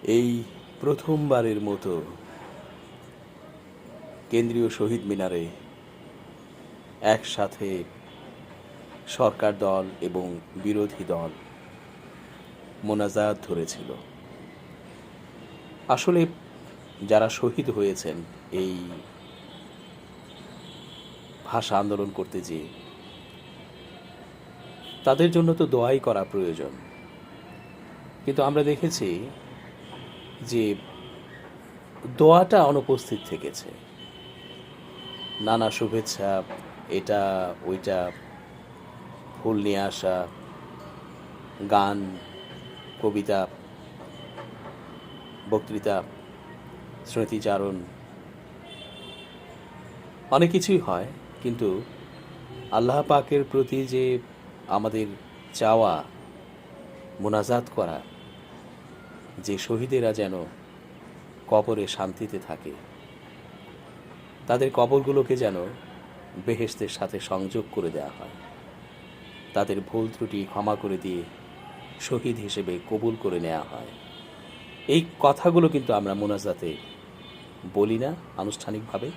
এই প্রথমবারের মতো কেন্দ্রীয় শহীদ মিনারে একসাথে সরকার দল এবং বিরোধী দল মোনাজাত ধরেছিল। আসলে যারা শহীদ হয়েছেন এই ভাষা আন্দোলন করতে যেয়ে, তাদের জন্য তো দোয়াই করা প্রয়োজন। কিন্তু আমরা দেখেছি যে দোয়াটা অনুপস্থিত থেকেছে। নানা শুভেচ্ছা, এটা ওইটা, ফুল নিয়ে আসা, গান, কবিতা, বক্তৃতা, স্মৃতিচারণ, অনেক কিছুই হয়। কিন্তু আল্লাহ পাকের প্রতি যে আমাদের চাওয়া, মোনাজাত করা, যে শহীদেরা যেন কবরে শান্তিতে থাকে, তাদের কবরগুলোকে যেন বেহেশতের সাথে সংযোগ করে দেওয়া হয়, তাদের ভুল ত্রুটি ক্ষমা করে দিয়ে শহীদ হিসেবে কবুল করে নেওয়া হয়, এই কথাগুলো কিন্তু আমরা মোনাজাতে বলি না আনুষ্ঠানিকভাবে।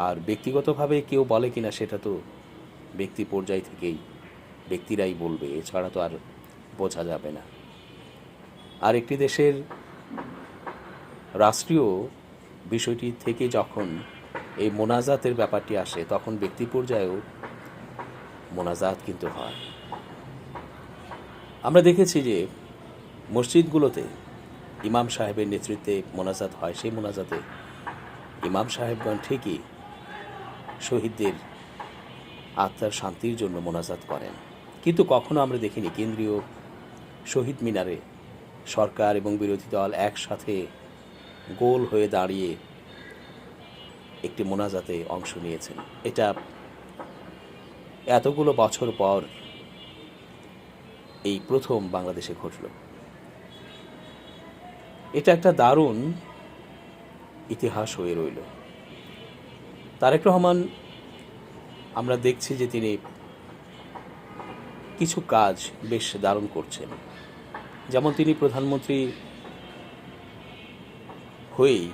আর ব্যক্তিগতভাবে কেউ বলে কিনা সেটা তো ব্যক্তি পর্যায় থেকেই ব্যক্তিরাই বলবে, এছাড়া তো আর বোঝা যাবে না। আর একটি দেশের রাষ্ট্রীয় বিষয়টি থেকে যখন এই মোনাজাতের ব্যাপারটি আসে, তখন ব্যক্তি পর্যায়েও মোনাজাত কিন্তু হয়। আমরা দেখেছি যে মসজিদগুলোতে ইমাম সাহেবের নেতৃত্বে মোনাজাত হয়। সেই মোনাজাতে ইমাম সাহেবগণ ঠিকই শহীদদের আত্মার শান্তির জন্য মোনাজাত করেন, কিন্তু কখনো আমরা দেখিনি কেন্দ্রীয় শহীদ মিনারে সরকার এবং বিরোধী দল একসাথে গোল হয়ে দাঁড়িয়ে একটি মোনাজাতে অংশ নিয়েছেন। এটা এতগুলো বছর পর এই প্রথম বাংলাদেশে ঘটল। এটা একটা দারুণ ইতিহাস হয়ে রইল। তারেক রহমান, আমরা দেখছি যে তিনি কিছু কাজ বেশ দারুণ করছেন। যেমন তিনি প্রধানমন্ত্রী হয়েই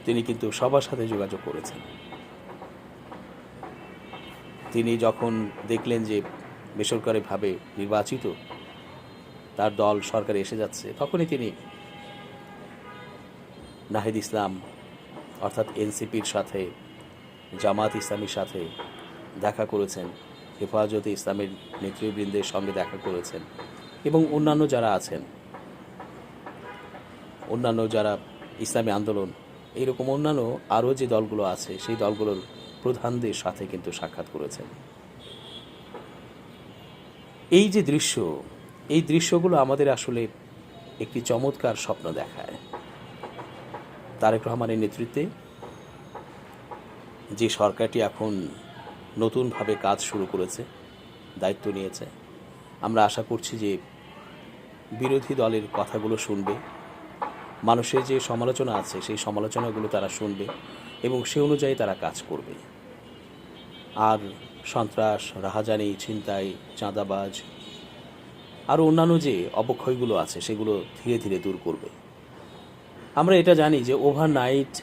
তিনি কিন্তু সবার সাথে যোগাযোগ করেছেন। তিনি যখন দেখলেন যে বেসরকারিভাবে নির্বাচিত তার দল সরকারে এসে যাচ্ছে, তখনই তিনি নাহিদ ইসলাম অর্থাৎ এনসিপির সাথে, জামাত ইসলামীর সাথে দেখা করেছেন, হেফাজতে ইসলামের নেতৃবৃন্দের সঙ্গে দেখা করেছেন, এবং অন্যান্য যারা আছেন, অন্যান্য যারা ইসলামী আন্দোলন, এইরকম অন্যান্য আরও যে দলগুলো আছে সেই দলগুলোর প্রধানদের সাথে কিন্তু সাক্ষাৎ করেছেন। এই যে দৃশ্য, এই দৃশ্যগুলো আমাদের আসলে একটি চমৎকার স্বপ্ন দেখায়। তারেক রহমানের নেতৃত্বে যে সরকারটি এখন নতুনভাবে কাজ শুরু করেছে, দায়িত্ব নিয়েছে, আমরা আশা করছি যে বিরোধী দলের কথাগুলো শুনবে, মানুষের যে সমালোচনা আছে সেই সমালোচনাগুলো তারা শুনবে এবং সে অনুযায়ী তারা কাজ করবে। আর সন্ত্রাস, রাহাজানি, ছিনতাই, চাঁদাবাজ, আরও অন্যান্য যে অবক্ষয়গুলো আছে সেগুলো ধীরে ধীরে দূর করবে। আমরা এটা জানি যে ওভারনাইট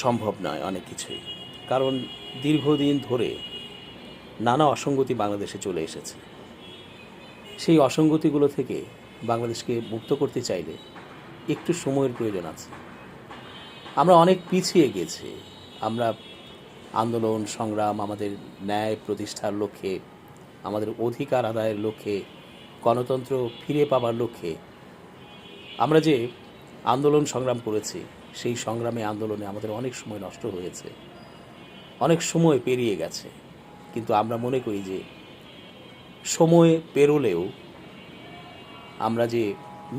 সম্ভব নয় অনেক কিছুই, কারণ দীর্ঘদিন ধরে নানা অসঙ্গতি বাংলাদেশে চলে এসেছে। সেই অসঙ্গতিগুলো থেকে বাংলাদেশকে মুক্ত করতে চাইলে একটু সময়ের প্রয়োজন আছে। আমরা অনেক পিছিয়ে গেছি। আমরা আন্দোলন সংগ্রাম, আমাদের ন্যায় প্রতিষ্ঠার লক্ষ্যে, আমাদের অধিকার আদায়ের লক্ষ্যে, গণতন্ত্র ফিরে পাবার লক্ষ্যে আমরা যে আন্দোলন সংগ্রাম করেছি, সেই সংগ্রামে আন্দোলনে আমাদের অনেক সময় নষ্ট হয়েছে, অনেক সময় পেরিয়ে গেছে। কিন্তু আমরা মনে করি যে সময় পেরোলেও আমরা যে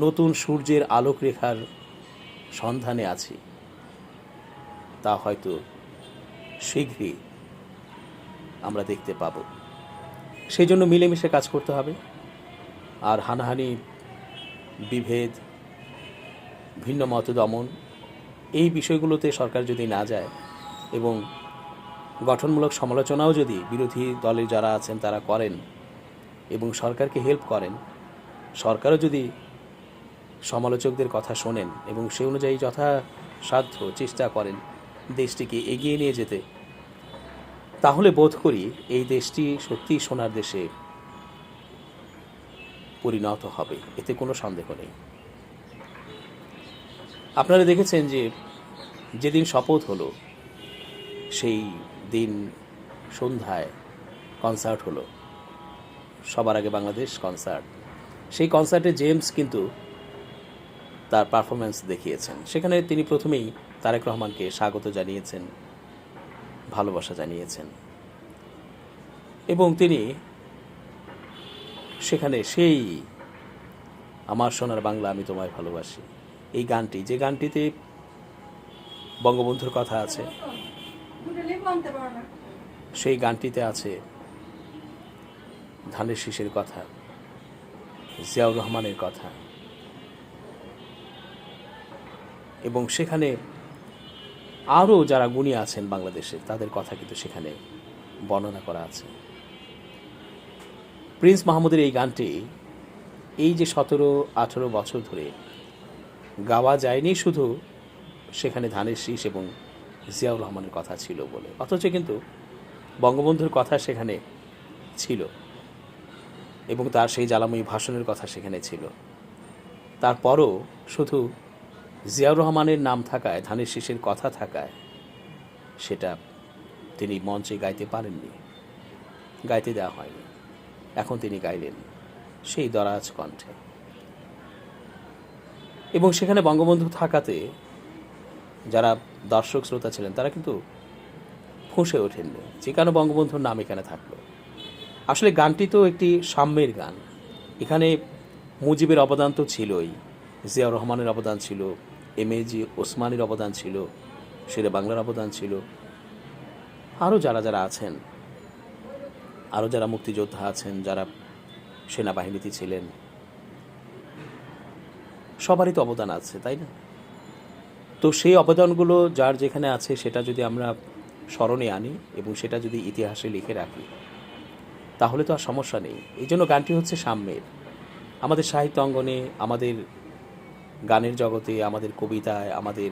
নতুন সূর্যের আলোকরেখার সন্ধানে আছি, তা হয়তো শীঘ্রই আমরা দেখতে পাব। সেই জন্য মিলেমিশে কাজ করতে হবে। আর হানাহানি, বিভেদ, ভিন্ন মত দমন, এই বিষয়গুলোতে সরকার যদি না যায় এবং গঠনমূলক সমালোচনাও যদি বিরোধী দলের যারা আছেন তারা করেন, এবং সরকারকে হেল্প করেন, সরকারও যদি সমালোচকদের কথা শোনেন এবং সে অনুযায়ী যথাসাধ্য চেষ্টা করেন দেশটিকে এগিয়ে নিয়ে যেতে, তাহলে বোধ করি এই দেশটি সত্যিই সোনার দেশে পরিণত হবে, এতে কোনো সন্দেহ নেই। আপনারা দেখেছেন যে যেদিন শপথ হলো সেই দিন সন্ধ্যায় কনসার্ট হলো, সবার আগে বাংলাদেশ কনসার্ট। সেই কনসার্টে জেমস কিন্তু তার পারফরমেন্স দেখিয়েছেন। সেখানে তিনি প্রথমেই তারেক রহমানকে স্বাগত জানিয়েছেন, ভালোবাসা জানিয়েছেন এবং তিনি সেখানে সেই আমার সোনার বাংলা আমি তোমায় ভালোবাসি এই গানটি, যে গানটিতে বঙ্গবন্ধুর কথা আছে, সেই গানটিতে আছে ধানের শীষের কথা, জিয়াউর রহমানের কথা এবং সেখানে আরও যারা গুণী আছেন বাংলাদেশে তাদের কথা কিন্তু সেখানে বর্ণনা করা আছে। প্রিন্স মাহমুদের এই গানটি এই যে 17-18 বছর ধরে গাওয়া যায়নি শুধু সেখানে ধানের শীষ এবং জিয়াউর রহমানের কথা ছিল বলে, অথচ কিন্তু বঙ্গবন্ধুর কথা সেখানে ছিল এবং তার সেই জ্বালাময়ী ভাষণের কথা সেখানে ছিল। তারপরও শুধু জিয়াউর রহমানের নাম থাকায়, ধানের শীষের কথা থাকায় সেটা তিনি মঞ্চে গাইতে পারেননি, গাইতে দেওয়া হয়নি। এখন তিনি গাইলেন সেই দরাজ কণ্ঠে এবং সেখানে বঙ্গবন্ধু থাকাতে যারা দর্শক শ্রোতা ছিলেন তারা কিন্তু ফুঁসে ওঠেননি যে কেন বঙ্গবন্ধুর নাম এখানে থাকলো। আসলে গানটি তো একটি সাম্যের গান, এখানে মুজিবের অবদান তো ছিলই, জিয়াউর রহমানের অবদান ছিল, এমএজি ওসমানীর অবদান ছিল, শেরে বাংলার অবদান ছিল, আরও যারা যারা আছেন, আরও যারা মুক্তিযোদ্ধা আছেন, যারা সেনাবাহিনীতে ছিলেন, সবারই তো অবদান আছে, তাই না? তো সেই অবদানগুলো যার যেখানে আছে সেটা যদি আমরা স্মরণে আনি এবং সেটা যদি ইতিহাসে লিখে রাখি তাহলে তো আর সমস্যা নেই। এই জন্য গানটি হচ্ছে সাম্যের। আমাদের সাহিত্য অঙ্গনে, আমাদের গানের জগতে, আমাদের কবিতায়, আমাদের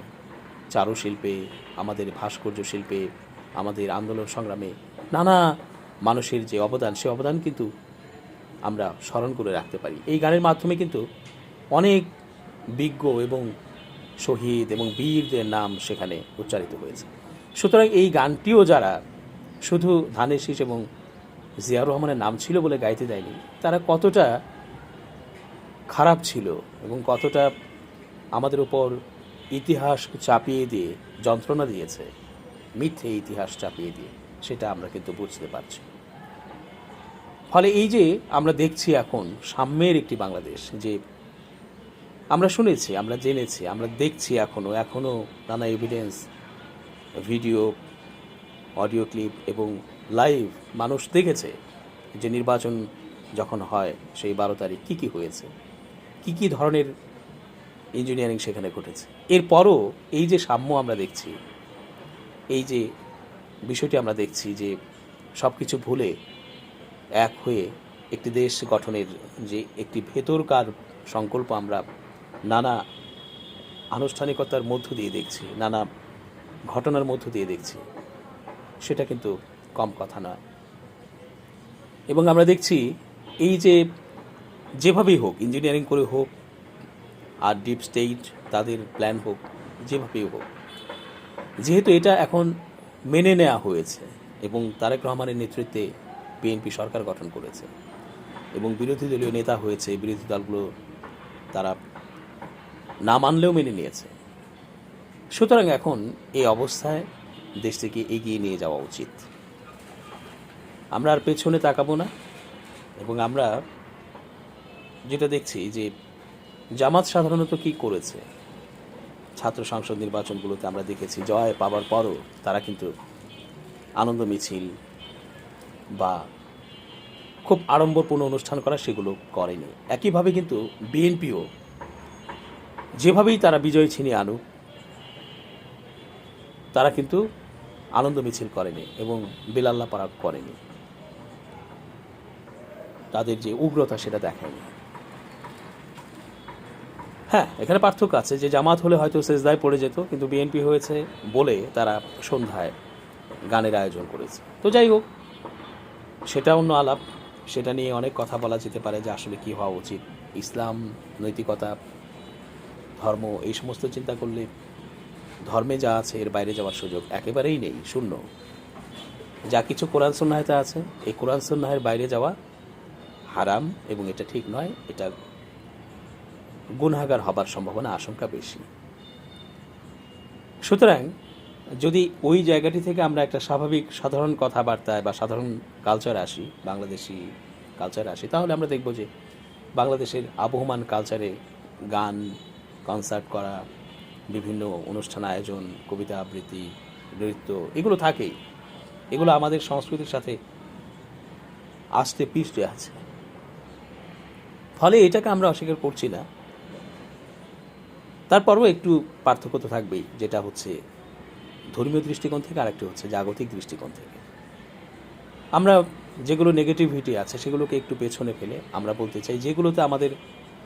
চারুশিল্পে, আমাদের ভাস্কর্য শিল্পে, আমাদের আন্দোলন সংগ্রামে নানা মানুষের যে অবদান, সে অবদান কিন্তু আমরা স্মরণ করে রাখতে পারি। এই গানের মাধ্যমে কিন্তু অনেক বিজ্ঞ এবং শহীদ এবং বীরদের নাম সেখানে উচ্চারিত হয়েছে। সুতরাং এই গানটিও যারা শুধু ধানের শীষ এবং জিয়াউর রহমানের নাম ছিল বলে গাইতে দেয়নি, তারা কতটা খারাপ ছিল এবং কতটা আমাদের উপর ইতিহাস চাপিয়ে দিয়ে যন্ত্রণা দিয়েছে, মিথ্যে ইতিহাস চাপিয়ে দিয়ে, সেটা আমরা কিন্তু বুঝতে পারছি। ফলে এই যে আমরা দেখছি এখন সাম্যের একটি বাংলাদেশ, যে আমরা শুনেছি, আমরা জেনেছি, আমরা দেখছি এখনও নানা এভিডেন্স, ভিডিও, অডিও ক্লিপ এবং লাইভ মানুষ দেখেছে যে নির্বাচন যখন হয় সেই 12 তারিখ কী কী হয়েছে, কী কী ধরনের ইঞ্জিনিয়ারিং সেখানে ঘটেছে। এরপরও এই যে সাম্য আমরা দেখছি, এই যে বিষয়টি আমরা দেখছি যে সব কিছু ভুলে এক হয়ে একটি দেশ গঠনের যে একটি ভেতরকার সংকল্প আমরা নানা আনুষ্ঠানিকতার মধ্য দিয়ে দেখছি, নানা ঘটনার মধ্য দিয়ে দেখছি, সেটা কিন্তু কম কথা নয়। এবং আমরা দেখছি এই যে যেভাবেই হোক, ইঞ্জিনিয়ারিং করে হোক আর ডিপ স্টেট তাদের প্ল্যান হোক, যেভাবেই হোক, যেহেতু এটা এখন মেনে নেওয়া হয়েছে এবং তারেক রহমানের নেতৃত্বে বিএনপি সরকার গঠন করেছে এবং বিরোধী দলীয় নেতা হয়েছে, বিরোধী দলগুলো তারা না মানলেও মেনে নিয়েছে। সুতরাং এখন এই অবস্থায় দেশটিকে এগিয়ে নিয়ে যাওয়া উচিত। আমরা আর পেছনে তাকাবো না এবং আমরা যেটা দেখছি যে জামাত সাধারণত কি করেছে, ছাত্র সংসদ নির্বাচনগুলোতে আমরা দেখেছি জয় পাবার পরও তারা কিন্তু আনন্দ মিছিল বা খুব আড়ম্বরপূর্ণ অনুষ্ঠান করা সেগুলো করেনি। একইভাবে কিন্তু বিএনপিও যেভাবেই তারা বিজয় ছিনিয়ে আনুক, তারা কিন্তু আনন্দ মিছিল করেনি এবং বেলাল্লা পারা করেনি। তাদের যে উগ্রতা সেটা দেখায়নি। হ্যাঁ, এখানে পার্থক্য আছে যে জামাত হলে হয়তো সেজদায় পড়ে যেত, কিন্তু বিএনপি হয়েছে বলে তারা সন্ধ্যায় গানের আয়োজন করেছে। তো যাই হোক, সেটা অন্য আলাপ, সেটা নিয়ে অনেক কথা বলা যেতে পারে যে আসলে কী হওয়া উচিত। ইসলাম, নৈতিকতা, ধর্ম এই সমস্ত চিন্তা করলে ধর্মে যা আছে এর বাইরে যাওয়ার সুযোগ একেবারেই নেই, শূন্য। যা কিছু কোরআন সুন্নাহতে আছে, এই কোরআন সুন্নাহের বাইরে যাওয়া হারাম এবং এটা ঠিক নয়, এটা গুনাহগার হবার সম্ভাবনা আশঙ্কা বেশি। সুতরাং যদি ওই জায়গাটি থেকে আমরা একটা স্বাভাবিক সাধারণ কথাবার্তায় বা সাধারণ কালচার আসি, বাংলাদেশি কালচার আসি, তাহলে আমরা দেখব যে বাংলাদেশের আবহমান কালচারে গান, কনসার্ট করা, বিভিন্ন অনুষ্ঠান আয়োজন, কবিতা আবৃত্তি, নৃত্য এগুলো থাকেই। এগুলো আমাদের সংস্কৃতির সাথে আস্তে পিষ্টে আছে। ফলে এটাকে আমরা অস্বীকার করছি না। তারপরও একটু পার্থক্য তো থাকবেই, যেটা হচ্ছে ধর্মীয় দৃষ্টিকোণ থেকে, আরেকটি হচ্ছে জাগতিক দৃষ্টিকোণ থেকে। আমরা যেগুলো নেগেটিভিটি আছে সেগুলোকে একটু পেছনে ফেলে আমরা বলতে চাই যেগুলোতে আমাদের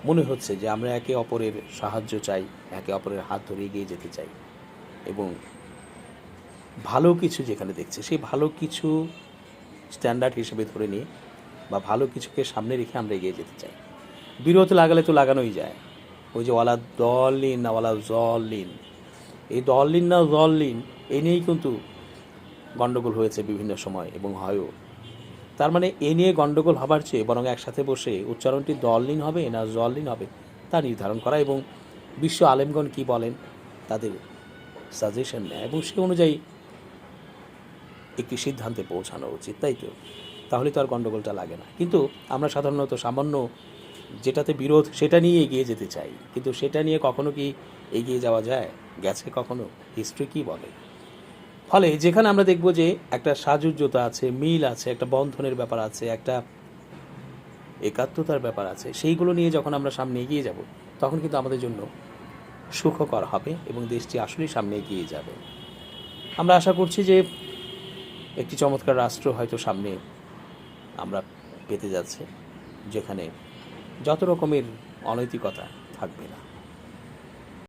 মনে হচ্ছে যে আমরা একে অপরের সাহায্য চাই, একে অপরের হাত ধরে এগিয়ে যেতে চাই, এবং ভালো কিছু যেখানে দেখছে সেই ভালো কিছু স্ট্যান্ডার্ড হিসেবে ধরে নিয়ে বা ভালো কিছুকে সামনে রেখে আমরা এগিয়ে যেতে চাই। বিরোধ লাগালে তো লাগানোই যায়। ওই যে ওয়ালা দলিন না ওয়ালা জলিন, এই দলিন না জলিন এ নিয়েই কিন্তু গণ্ডগোল হয়েছে বিভিন্ন সময় এবং হয়ও। তার মানে এ নিয়ে গণ্ডগোল হবার চেয়ে বরং একসাথে বসে উচ্চারণটি দলিন হবে না জলিন হবে তা নির্ধারণ করা এবং বিশ্ব আলেমগণ কি বলেন তাদের সাজেশন নেয় এবং সে অনুযায়ী একটি সিদ্ধান্তে পৌঁছানো উচিত, তাই তো? তাহলে তো আর গণ্ডগোলটা লাগে না। কিন্তু আমরা সাধারণত সামান্য যেটাতে বিরোধ সেটা নিয়ে এগিয়ে যেতে চাই, কিন্তু সেটা নিয়ে কখনো কি এগিয়ে যাওয়া যায়? গেছে কখনো? হিস্ট্রি কী বলে? ফলে যেখানে আমরা দেখব যে একটা সাযুজ্যতা আছে, মিল আছে, একটা বন্ধনের ব্যাপার আছে, একটা একাত্মতার ব্যাপার আছে, সেইগুলো নিয়ে যখন আমরা সামনে এগিয়ে যাব তখন কিন্তু আমাদের জন্য সুখকর হবে এবং দেশটি আসলেই সামনে এগিয়ে যাবে। আমরা আশা করছি যে একটি চমৎকার রাষ্ট্র হয়তো সামনে আমরা পেতে যাচ্ছে, যেখানে যত রকমের অনৈতিকতা থাকবে না।